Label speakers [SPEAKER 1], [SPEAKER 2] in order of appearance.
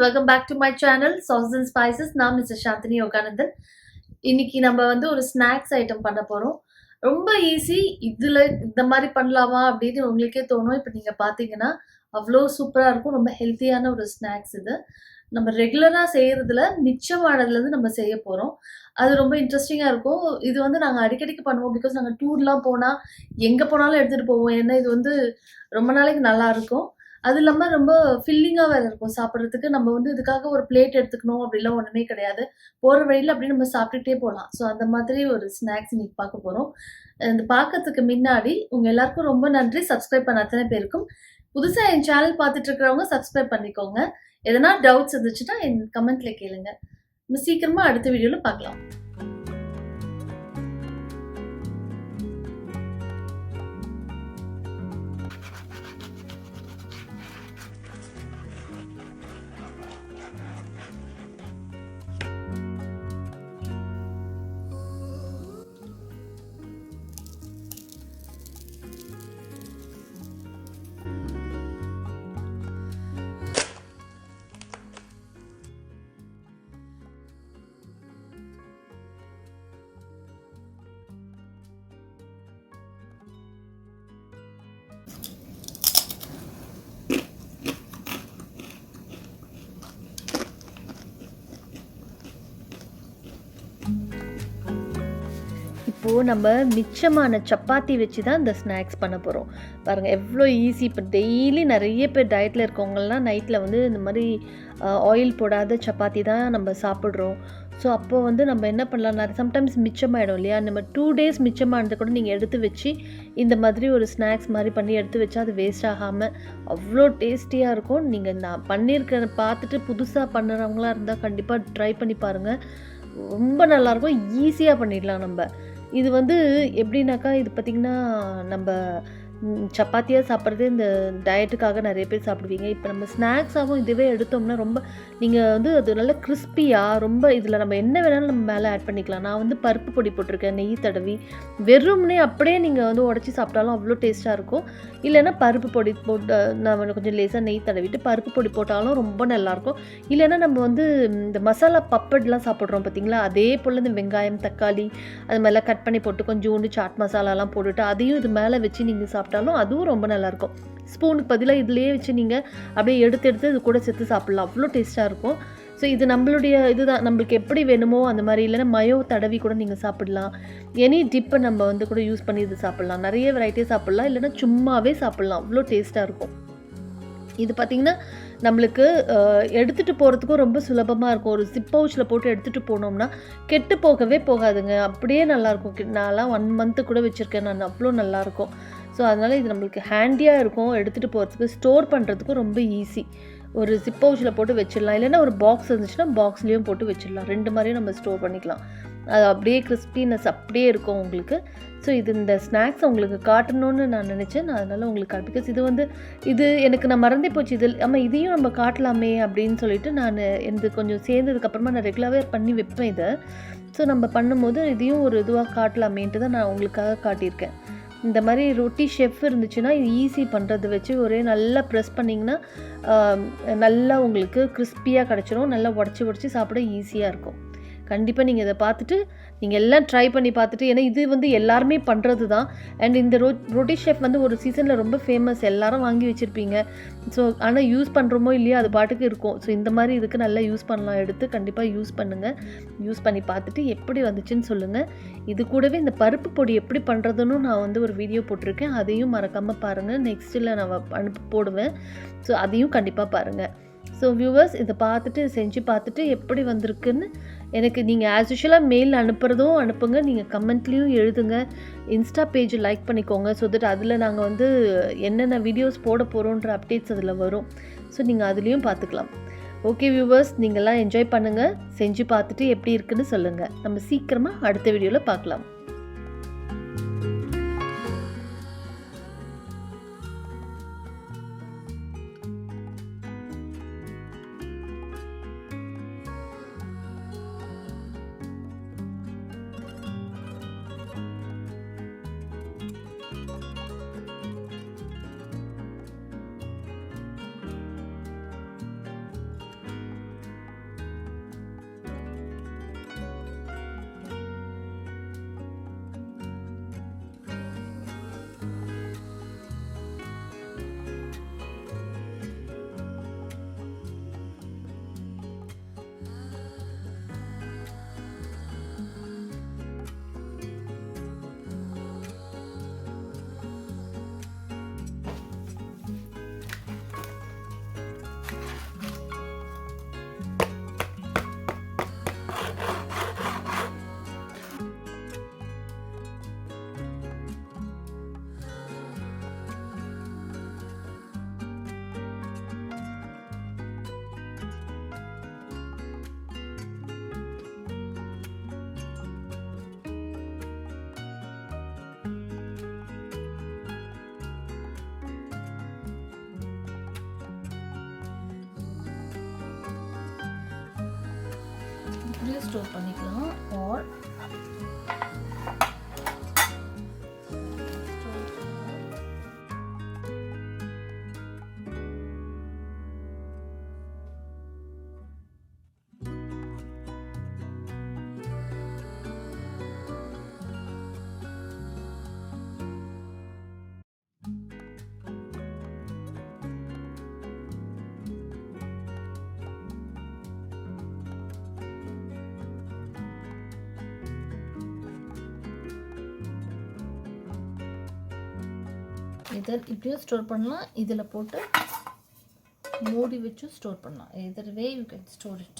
[SPEAKER 1] welcome back to my channel Sauces and Spices. நான் mister Chandni Yoganandan. இன்னைக்கு நம்ம வந்து ஒரு ஸ்நாக்ஸ் ஐட்டம் பண்ண போறோம். ரொம்ப ஈஸி. இதுல இந்த மாதிரி பண்ணலாமா அப்படின்னு உங்களுக்கே தோணும். இப்போ நீங்க பாத்தீங்கன்னா அவ்வளோ சூப்பரா இருக்கும். ரொம்ப ஹெல்த்தியான ஒரு ஸ்நாக்ஸ் இது. நம்ம ரெகுலரா செய்யறதுல மிச்சமானதுல இருந்து நம்ம செய்ய போறோம். அது ரொம்ப இன்ட்ரெஸ்டிங்கா இருக்கும். இது வந்து நாங்க அடிக்கடிக்கு பண்ணுவோம். பிகாஸ் நாங்க டூர்லாம் போனா எங்க போனாலும் எடுத்துட்டு போவோம். ஏன்னா இது வந்து ரொம்ப நாளைக்கு நல்லா இருக்கும். அது இல்லாம ரொம்ப ஃபில்லிங்கா வேற இருக்கும் சாப்பிடுறதுக்கு. நம்ம வந்து இதுக்காக ஒரு பிளேட் எடுத்துக்கணும் அப்படிலாம் ஒண்ணுமே கிடையாது. போற வழியில அப்படியே நம்ம சாப்பிட்டுட்டே போலாம். ஸோ அந்த மாதிரி ஒரு ஸ்நாக்ஸ் இன்னைக்கு பார்க்க போறோம். இது பார்க்கறதுக்கு முன்னாடி உங்க எல்லாருக்கும் ரொம்ப நன்றி. சப்ஸ்கிரைப் பண்ண அத்தனை பேருக்கும். புதுசா என் சேனல் பார்த்துட்டு இருக்கிறவங்க சப்ஸ்கிரைப் பண்ணிக்கோங்க. எதனா டவுட்ஸ் இருந்துச்சுன்னா என் கமெண்ட்ல கேளுங்க. நம்ம சீக்கிரமா அடுத்த வீடியோல பார்க்கலாம். இப்போது நம்ம மிச்சமான சப்பாத்தி வச்சு தான் இந்த ஸ்நாக்ஸ் பண்ண போகிறோம். பாருங்கள் எவ்வளோ ஈஸி. இப்போ டெய்லி நிறைய பேர் டயட்டில் இருக்கவங்கலாம் நைட்டில் வந்து இந்த மாதிரி ஆயில் போடாத சப்பாத்தி தான் நம்ம சாப்பிட்றோம். ஸோ அப்போ வந்து நம்ம என்ன பண்ணலாம், சம்டைம்ஸ் மிச்சமாயிடும் இல்லையா? நம்ம 2 days மிச்சமானது கூட நீங்கள் எடுத்து வச்சு இந்த மாதிரி ஒரு ஸ்நாக்ஸ் மாதிரி பண்ணி எடுத்து வச்சா அது வேஸ்ட் ஆகாமல் அவ்வளோ டேஸ்டியாக இருக்கும். நீங்கள் நான் பண்ணியிருக்க பார்த்துட்டு புதுசாக பண்ணுறவங்களாக இருந்தால் கண்டிப்பாக ட்ரை பண்ணி பாருங்கள். ரொம்ப நல்லாயிருக்கும். ஈஸியாக பண்ணிடலாம் நம்ம. இது வந்து எப்படின்னாக்கா, இது பார்த்திங்கன்னா நம்ம சப்பாத்தியாக சாப்பிட்றது இந்த டயட்டுக்காக நிறைய பேர் சாப்பிடுவீங்க. இப்போ நம்ம ஸ்நாக்ஸாகவும் இதுவே எடுத்தோம்னா ரொம்ப நீங்கள் வந்து அது நல்ல கிறிஸ்பியாக ரொம்ப இதில் நம்ம என்ன வேணாலும் நம்ம மேலே ஆட் பண்ணிக்கலாம். நான் வந்து பருப்பு பொடி போட்டிருக்கேன், நெய் தடவி. வெறும்னே அப்படியே நீங்கள் வந்து உடச்சி சாப்பிட்டாலும் அவ்வளோ டேஸ்ட்டாக இருக்கும். இல்லைன்னா பருப்பு பொடி போட்டு நான் கொஞ்சம் லேசாக நெய் தடவிட்டு பருப்பு பொடி போட்டாலும் ரொம்ப நல்லாயிருக்கும். இல்லைன்னா நம்ம வந்து இந்த மசாலா பப்பட்லாம் சாப்பிட்றோம் பார்த்திங்களா, அதே போல் இந்த வெங்காயம் தக்காளி அது மாதிரிலாம் கட் பண்ணி போட்டு கொஞ்சோண்டு சாட் மசாலாலாம் போட்டுட்டு அதையும் இது மேலே வச்சு நீங்கள் சாப்பிட்டாலும் அதுவும் ரொம்ப நல்லாயிருக்கும். ஸ்பூனுக்கு பதிலாக இதுலேயே வச்சு நீங்கள் அப்படியே எடுத்து இது கூட சேர்த்து சாப்பிட்லாம். அவ்வளோ டேஸ்ட்டாக இருக்கும். ஸோ இது நம்மளுடைய இதுதான், நம்மளுக்கு எப்படி வேணுமோ அந்த மாதிரி. இல்லைன்னா மயோ தடவி கூட நீங்கள் சாப்பிட்லாம். எனி டிப்பை நம்ம வந்து கூட யூஸ் பண்ணி இது சாப்பிட்லாம். நிறைய வெரைட்டியாக சாப்பிட்லாம். இல்லைன்னா சும்மாவே சாப்பிட்லாம். அவ்வளோ டேஸ்ட்டாக இருக்கும். இது பார்த்திங்கன்னா நம்மளுக்கு எடுத்துகிட்டு போகிறதுக்கும் ரொம்ப சுலபமாக இருக்கும். ஒரு ஜிப் பவுச்சில் போட்டு எடுத்துகிட்டு போனோம்னா கெட்டு போகவே போகாதுங்க. அப்படியே நல்லாயிருக்கும். நான்லாம் 1 month கூட வச்சுருக்கேன் நான். அவ்வளோ நல்லாயிருக்கும். ஸோ அதனால் இது நம்மளுக்கு ஹேண்டியாக இருக்கும். எடுத்துகிட்டு போகிறதுக்கு ஸ்டோர் பண்ணுறதுக்கும் ரொம்ப ஈஸி. ஒரு ஜிப் பவுச்சில் போட்டு வச்சிடலாம். இல்லைன்னா ஒரு பாக்ஸ் இருந்துச்சுன்னா பாக்ஸ்லேயும் போட்டு வச்சிடலாம். 2 மாதிரியும் நம்ம ஸ்டோர் பண்ணிக்கலாம். அது அப்படியே கிறிஸ்பினஸ் அப்படியே இருக்கும் உங்களுக்கு. ஸோ இது இந்த ஸ்நாக்ஸ் உங்களுக்கு காட்டணும்னு நான் நினச்சேன். அதனால் உங்களுக்கு பிகாஸ் இது எனக்கு நான் மறந்தே போச்சு. ஆமாம் இதையும் நம்ம காட்டலாமே அப்படின்னு சொல்லிட்டு நான் எனக்கு கொஞ்சம் சேர்ந்ததுக்கப்புறமா நான் ரெகுலராகவே பண்ணி வைப்பேன் இதை. ஸோ நம்ம பண்ணும்போது இதையும் ஒரு இதுவாக காட்டலாமேன்ட்டு தான் நான் உங்களுக்காக காட்டியிருக்கேன். இந்த மாதிரி ரொட்டி ஷெஃப் இருந்துச்சுன்னா இது ஈஸி பண்ணுறது. வச்சு ஒரே நல்லா ப்ரெஸ் பண்ணிங்கன்னா நல்லா உங்களுக்கு கிறிஸ்பியாக கிடச்சிரும். நல்லா உடச்சி சாப்பிட ஈஸியாக இருக்கும். கண்டிப்பாக நீங்கள் இதை பார்த்துட்டு நீங்கள் எல்லாம் ட்ரை பண்ணி பார்த்துட்டு, ஏன்னா இது வந்து எல்லாருமே பண்ணுறது தான். அண்ட் இந்த ரொட்டி ஷெஃப் வந்து ஒரு சீசனில் ரொம்ப ஃபேமஸ். எல்லாரும் வாங்கி வச்சுருப்பீங்க. ஸோ ஆனால் யூஸ் பண்ணுறோமோ இல்லையோ அது பாட்டுக்கு இருக்கும். ஸோ இந்த மாதிரி இதுக்கு நல்லா யூஸ் பண்ணலாம். எடுத்து கண்டிப்பாக யூஸ் பண்ணுங்கள். யூஸ் பண்ணி பார்த்துட்டு எப்படி வந்துச்சுன்னு சொல்லுங்கள். இது கூடவே இந்த பருப்பு பொடி எப்படி பண்ணுறதுன்னு நான் வந்து ஒரு வீடியோ போட்டிருக்கேன். அதையும் மறக்காமல் பாருங்கள். நெக்ஸ்ட்டில் நான் போடுவேன். ஸோ அதையும் கண்டிப்பாக பாருங்கள். ஸோ வியூவர்ஸ் இதை பார்த்துட்டு செஞ்சு பார்த்துட்டு எப்படி வந்திருக்குன்னு எனக்கு நீங்கள் ஆஸ் யூஷுவலாக மெயில் அனுப்புங்க. நீங்கள் கமெண்ட்லேயும் எழுதுங்க. இன்ஸ்டா பேஜ் லைக் பண்ணிக்கோங்க. ஸோ தட் அதில் நாங்கள் வந்து என்னென்ன வீடியோஸ் போட போகிறோன்ற அப்டேட்ஸ் அதில் வரும். ஸோ நீங்கள் அதுலேயும் பார்த்துக்கலாம். ஓகே வியூவர்ஸ், நீங்கள்லாம் என்ஜாய் பண்ணுங்கள். செஞ்சு பார்த்துட்டு எப்படி இருக்குன்னு சொல்லுங்கள். நம்ம சீக்கிரமாக அடுத்த வீடியோவில் பார்க்கலாம். இப்படியே ஸ்டோர் பண்ணிக்கலாம். ஆர் இதை இப்படியும் ஸ்டோர் பண்ணலாம். இதில் போட்டு மூடி வச்சு ஸ்டோர் பண்ணலாம். either way you can store it.